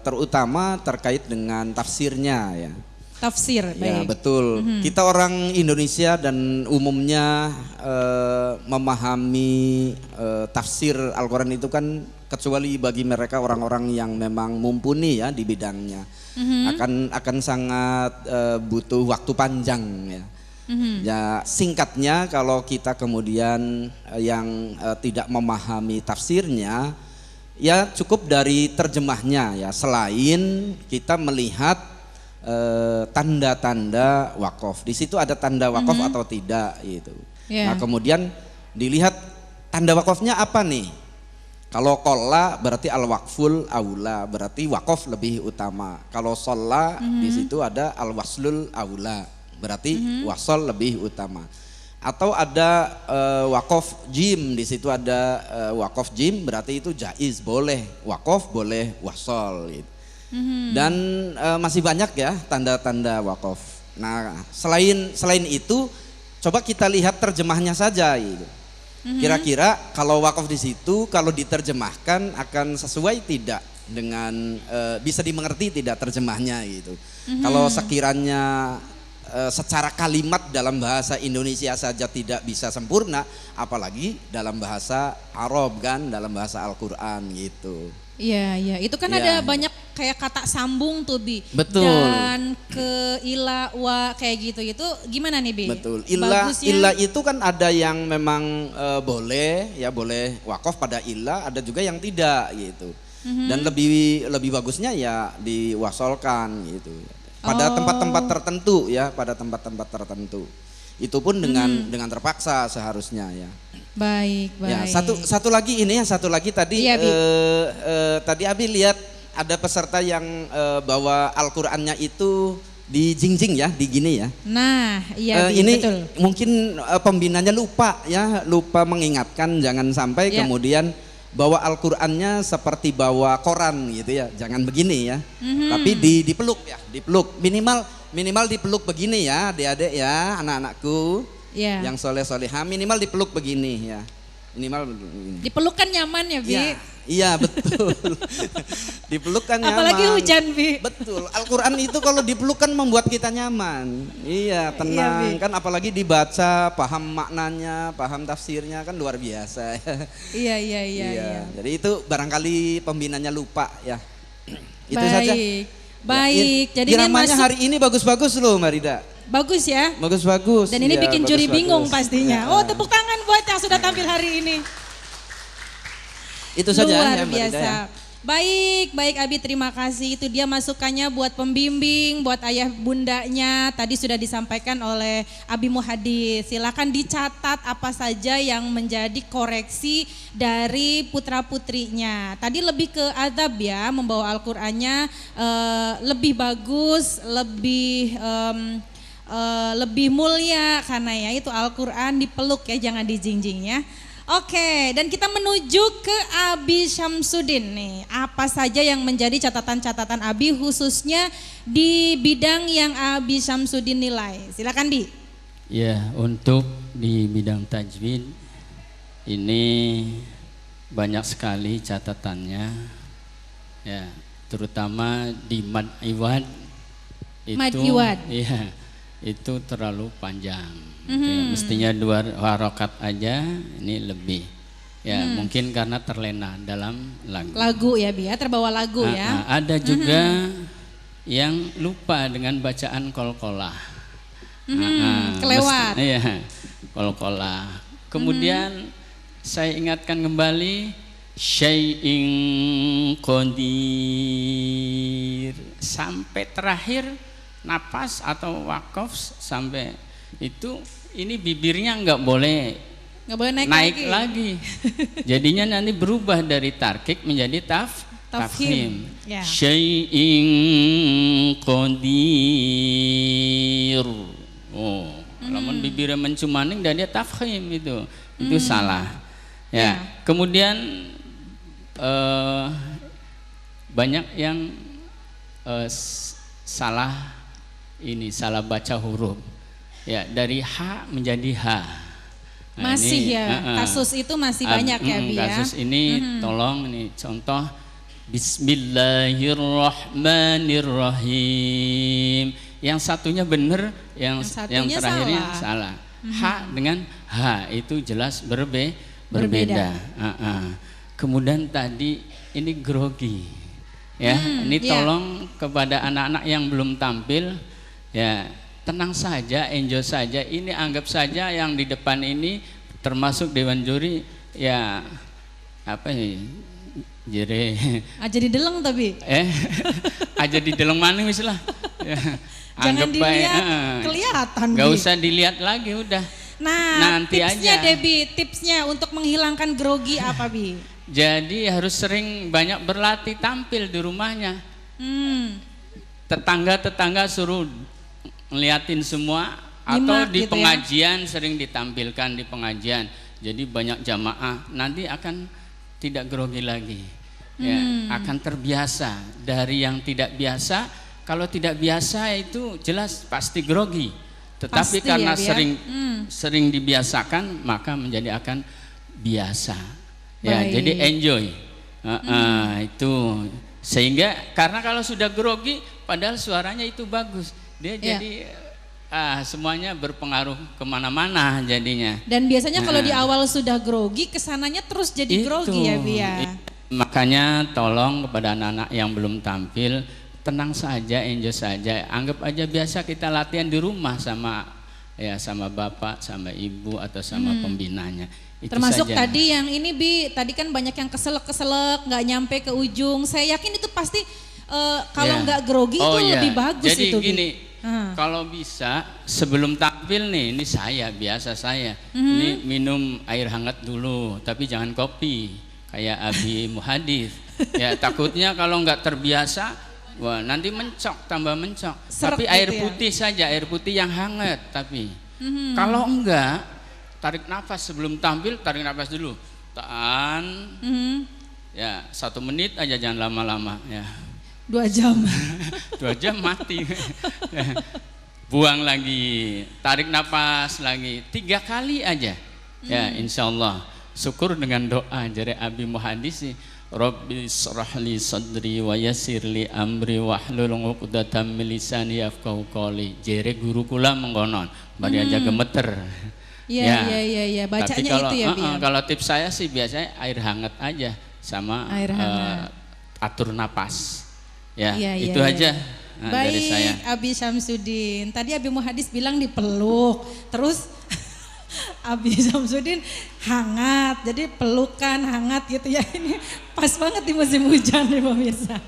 terutama terkait dengan tafsirnya ya. Tafsir, Ya baik. betul. Kita orang Indonesia dan umumnya memahami tafsir Al-Quran itu kan, kecuali bagi mereka orang-orang yang memang mumpuni ya di bidangnya, akan sangat butuh waktu panjang ya. Ya singkatnya, kalau kita kemudian yang tidak memahami tafsirnya, ya cukup dari terjemahnya ya, selain kita melihat tanda-tanda wakaf. Di situ ada tanda wakaf atau tidak gitu. Yeah. Nah kemudian dilihat tanda wakafnya apa nih. Kalau qolla berarti al-waqful aula, berarti wakaf lebih utama. Kalau sholla di situ ada al-waslul aula, berarti wasol lebih utama. Atau ada wakaf jim, di situ ada wakaf jim, berarti itu jaiz, boleh wakaf, boleh wasol gitu. Dan masih banyak ya tanda-tanda wakaf. Nah selain itu, coba kita lihat terjemahnya saja gitu. Kira-kira kalau wakaf di situ, kalau diterjemahkan akan sesuai tidak dengan bisa dimengerti tidak terjemahnya gitu. Kalau sekiranya secara kalimat dalam bahasa Indonesia saja tidak bisa sempurna, apalagi dalam bahasa Arab kan, dalam bahasa Al-Quran gitu. Iya, iya. Itu kan Iya. ada banyak kayak kata sambung tuh Bi. Betul. Dan ke ila wa kayak gitu. Itu gimana nih Bi? Betul. Illa Bagusnya- itu kan ada yang memang boleh ya, boleh wakaf pada illa, ada juga yang tidak gitu. Dan lebih bagusnya ya diwasolkan gitu. Pada tempat-tempat tertentu ya, pada tempat-tempat tertentu. Itu pun dengan terpaksa seharusnya ya. Baik, baik. Ya, satu lagi ini ya, satu lagi tadi Iya, Bi. tadi Abi lihat ada peserta yang bawa Al-Qur'annya itu dijingjing ya, di gini ya. Nah, iya Bi, Ini betul. mungkin pembinanya lupa ya, lupa mengingatkan jangan sampai Ya. kemudian bawa Al-Qur'annya seperti bawa koran gitu ya. Jangan begini ya. Tapi dipeluk ya, dipeluk. Minimal dipeluk begini ya, adik-adik ya, anak-anakku. Iya. Yang soleh-solehah minimal dipeluk begini ya. Minimal begini. Dipelukan nyaman ya Bi. Iya, iya betul. Dipeluk kan nyaman. Apalagi hujan Bi. Betul. Al-Quran itu kalau dipeluk kan membuat kita nyaman. Iya, tenang. Bi. Kan apalagi dibaca, paham maknanya, paham tafsirnya kan luar biasa. Iya, iya, iya. Jadi itu barangkali pembinanya lupa ya. Itu Baik. saja. Baik. Ya, Jadi ini iramanya masuk hari ini bagus-bagus loh Mbak Rida. bagus ya. Bagus-bagus. Dan ini Iya, bikin juri bagus-bagus. bingung pastinya. Ya. Oh, tepuk tangan buat yang sudah tampil hari ini. Itu saja Luar ya, Mbak Rida, biasa. ya. Baik, baik Abi, terima kasih. Itu dia masukannya buat pembimbing, buat ayah bundanya. Tadi sudah disampaikan oleh Abi Muhadis. Silakan dicatat apa saja yang menjadi koreksi dari putra-putrinya. Tadi lebih ke adab ya, membawa Al-Qur'annya lebih bagus, lebih mulia karena ya itu Al-Qur'an dipeluk ya, jangan dijingjing ya. Oke, dan kita menuju ke Abi Syamsuddin nih. Apa saja yang menjadi catatan-catatan Abi khususnya di bidang yang Abi Syamsuddin nilai? Silakan Di. Ya, untuk di bidang tajwid ini banyak sekali catatannya. Ya, terutama di mad iwad itu. Mad iwad. Iya, itu terlalu panjang. Ya, mestinya 2 harokat aja, ini lebih. Ya, mungkin karena terlena dalam lagu. Lagu ya Bi ya, terbawa lagu ya. Ada juga yang lupa dengan bacaan kolkolah. Kelewat. Iya, kolkolah. Kemudian saya ingatkan kembali syai'in qadir sampai terakhir napas atau wakaf sampai itu, ini bibirnya nggak boleh naik lagi. Jadinya nanti berubah dari tarkik menjadi tafhim. Ya. Syai'in qadir. Oh, kalau bibirnya mencumaning dan dia tafhim itu salah. Ya. Kemudian banyak yang salah baca huruf. Ya, dari H menjadi H. Nah, masih ini, ya, kasus itu masih banyak ya Bi ya. Kasus ini tolong ini contoh Bismillahirrahmanirrahim. Yang satunya benar, yang terakhirnya salah. H dengan H itu jelas berbeda. Kemudian tadi ini grogi. Ya, ini tolong kepada anak-anak yang belum tampil ya. Tenang saja, enjoy saja. Ini anggap saja yang di depan ini termasuk Dewan Juri ya apa nih? Jere. Aja di deleng tapi. Aja di deleng mana misalnya. Ya, jangan dilihat kelihatan. Gak usah dilihat lagi udah. Nah, nanti tipsnya aja. Debi, tipsnya untuk menghilangkan grogi apa Bi? Jadi harus sering banyak berlatih tampil di rumahnya. Tetangga-tetangga suruh ngeliatin semua atau di gitu pengajian sering ditampilkan di pengajian. Jadi banyak jamaah nanti akan tidak grogi lagi. Ya, akan terbiasa dari yang tidak biasa. Kalau tidak biasa itu jelas pasti grogi. Tetapi pasti karena ya, sering dibiasakan maka menjadi akan biasa. Ya, jadi enjoy. Itu sehingga karena kalau sudah grogi padahal suaranya itu bagus. Dia jadi semuanya berpengaruh kemana-mana jadinya. Dan biasanya kalau di awal sudah grogi, kesananya terus jadi grogi ya Bia. Makanya tolong kepada anak-anak yang belum tampil, tenang saja, enjoy saja. Anggap aja biasa kita latihan di rumah sama bapak, sama ibu atau sama pembinanya. Itu termasuk saja. Tadi yang ini Bi, tadi kan banyak yang keselak-keselak, nggak nyampe ke ujung. Saya yakin itu pasti kalau nggak grogi itu lebih bagus. Jadi itu gini, kalau bisa sebelum tampil nih, ini saya ini minum air hangat dulu, tapi jangan kopi kayak Abi Muhadis. Ya takutnya kalau nggak terbiasa, wah nanti tambah mencok. Seret tapi air gitu ya? putih saja, air putih yang hangat. Tapi kalau enggak, tarik nafas sebelum tampil, tarik nafas dulu, tahan. Ya 1 menit aja, jangan lama-lama ya. 2 jam. 2 jam mati. Buang lagi, tarik napas lagi 3 kali aja. Ya insya Allah. Syukur dengan doa jare Abi Muhadis sih. Rabbi shrahli sadri wa yassirli amri wahlul 'uqdatam min lisani yafqahu qawli. Jere guru kula mengkonon, bari aja gemeter. Iya, bacanya tapi kalau, itu ya Bi. Kalau tips saya sih biasanya air hangat aja sama Air hangat. atur napas. Ya, Iya, itu aja dari saya. Baik, Abi Syamsuddin. Tadi Abi Muhadis bilang dipeluk, terus Abi Syamsuddin hangat, jadi pelukan hangat gitu ya. Ini pas banget di musim hujan nih pemirsa.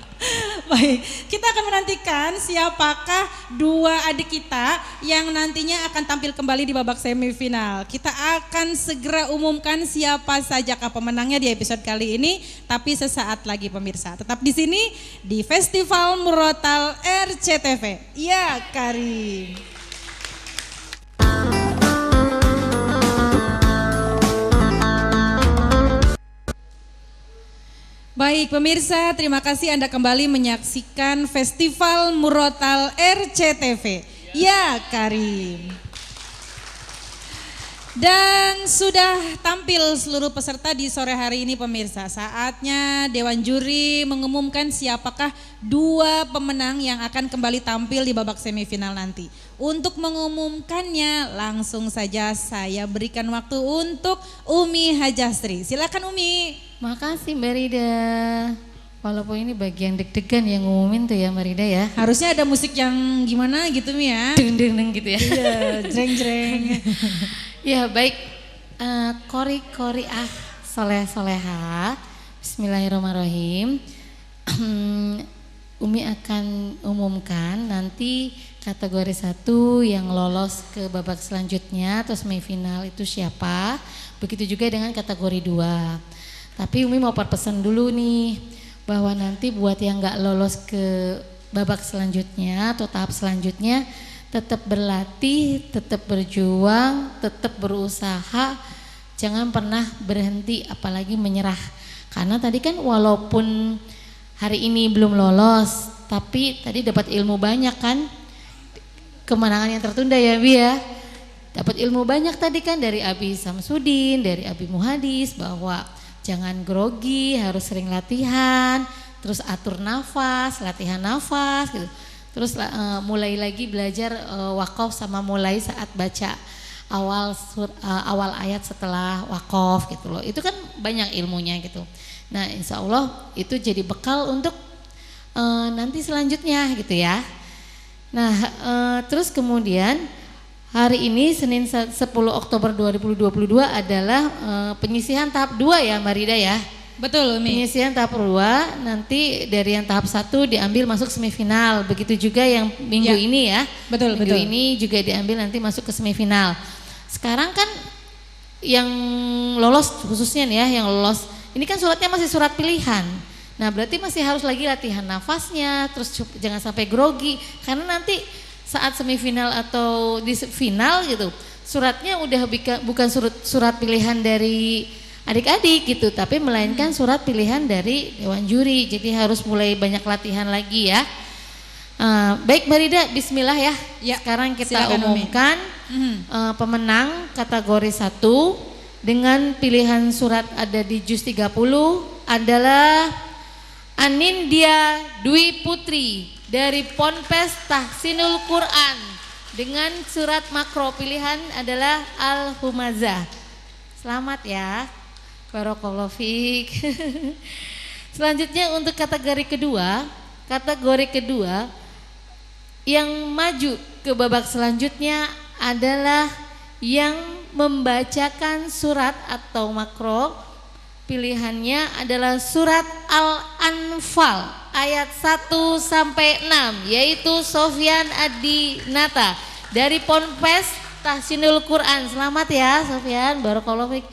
Baik, kita akan menantikan siapakah 2 adik kita yang nantinya akan tampil kembali di babak semifinal. Kita akan segera umumkan siapa sajakah pemenangnya di episode kali ini, tapi sesaat lagi pemirsa. Tetap di sini di Festival Murotal RCTV. Ya, Karim. Baik pemirsa, terima kasih Anda kembali menyaksikan Festival Murotal RCTV. Ya Karim. Dan sudah tampil seluruh peserta di sore hari ini pemirsa. Saatnya Dewan Juri mengumumkan siapakah 2 pemenang yang akan kembali tampil di babak semifinal nanti. Untuk mengumumkannya langsung saja saya berikan waktu untuk Umi Hajastri. Silakan Umi. Makasih Mbak Rida. Walaupun ini bagian deg-degan yang ngumumin tuh ya Mbak Rida ya. Harusnya ada musik yang gimana gitu Mi ya. Deng-deng gitu ya. Iya, jreng-jreng. Ya baik, kori soleh-soleha, bismillahirrahmanirrahim. Umi akan umumkan nanti kategori 1 yang lolos ke babak selanjutnya atau semifinal itu siapa. Begitu juga dengan kategori 2. Tapi Umi mau perpesan dulu nih, bahwa nanti buat yang gak lolos ke babak selanjutnya atau tahap selanjutnya, tetap berlatih, tetap berjuang, tetap berusaha, jangan pernah berhenti apalagi menyerah. Karena tadi kan walaupun hari ini belum lolos, tapi tadi dapat ilmu banyak kan, kemenangan yang tertunda ya Bi ya. Dapat ilmu banyak tadi kan dari Abi Samsudin, dari Abi Muhadis, bahwa jangan grogi, harus sering latihan, terus atur nafas, latihan nafas gitu. Terus mulai lagi belajar wakaf sama mulai saat baca awal ayat setelah wakaf gitu loh. Itu kan banyak ilmunya gitu. Nah insya Allah itu jadi bekal untuk nanti selanjutnya gitu ya. Nah terus kemudian hari ini Senin 10 Oktober 2022 adalah penyisihan tahap 2 ya Mbak Rida ya. Betul Umi. Penyisihan tahap 2 nanti dari yang tahap 1 diambil masuk semifinal. Begitu juga yang minggu ini ya. Betul, minggu betul. ini juga diambil nanti masuk ke semifinal. Sekarang kan yang lolos khususnya nih ya, yang lolos ini kan suratnya masih surat pilihan. Nah berarti masih harus lagi latihan nafasnya, terus jangan sampai grogi. Karena nanti saat semifinal atau di final gitu, suratnya udah bukan surat pilihan dari adik-adik gitu, tapi melainkan surat pilihan dari Dewan Juri. Jadi harus mulai banyak latihan lagi ya. Baik Mbak Rida, bismillah ya. Sekarang kita silakan, umumkan pemenang kategori 1 dengan pilihan surat ada di juz 30 adalah Anindya Dwi Putri dari Ponpes Tahsinul Quran dengan surat makro pilihan adalah Al-Humazah. Selamat ya. Barakallahu fiik. Selanjutnya untuk kategori kedua yang maju ke babak selanjutnya adalah yang membacakan surat atau makro pilihannya adalah surat Al-Anfal ayat 1 sampai 6 yaitu Sofyan Adinata dari Ponpes Tahsinul Quran. Selamat ya Sofyan, barakallahu fiik.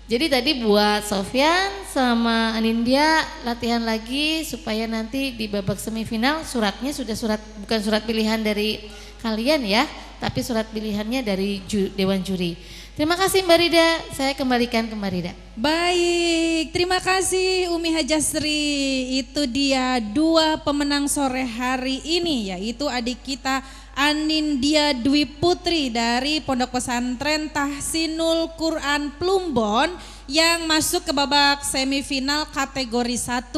Jadi tadi buat Sofyan sama Anindya latihan lagi supaya nanti di babak semifinal suratnya sudah bukan surat pilihan dari kalian ya, tapi surat pilihannya dari Dewan Juri. Terima kasih Mbak Rida, saya kembalikan ke Mbak Rida. Baik, terima kasih Umi Hajastri. Itu dia 2 pemenang sore hari ini, yaitu adik kita Anindya Dwi Putri dari Pondok Pesantren Tahsinul Quran Plumbon yang masuk ke babak semifinal kategori 1,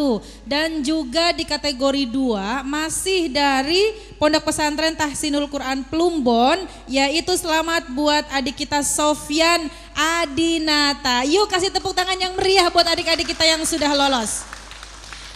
dan juga di kategori 2 masih dari Pondok Pesantren Tahsinul Quran Plumbon, yaitu selamat buat adik kita Sofyan Adinata. Yuk kasih tepuk tangan yang meriah buat adik-adik kita yang sudah lolos.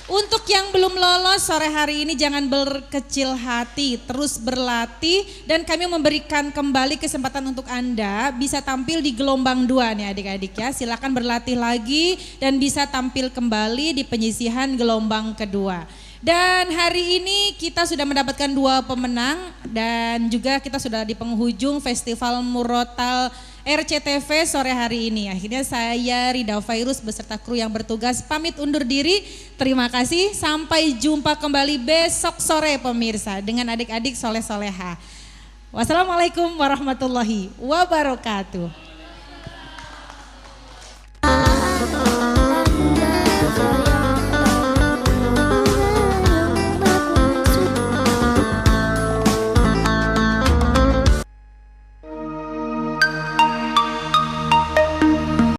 Untuk yang belum lolos sore hari ini jangan berkecil hati, terus berlatih, dan kami memberikan kembali kesempatan untuk Anda bisa tampil di gelombang 2 nih adik-adik ya. Silakan berlatih lagi dan bisa tampil kembali di penyisihan gelombang kedua. Dan hari ini kita sudah mendapatkan 2 pemenang dan juga kita sudah di penghujung Festival Murotal RCTV sore hari ini. Akhirnya saya Rida Fairuz beserta kru yang bertugas pamit undur diri. Terima kasih, sampai jumpa kembali besok sore pemirsa dengan adik-adik soleh-soleha. Wassalamualaikum warahmatullahi wabarakatuh.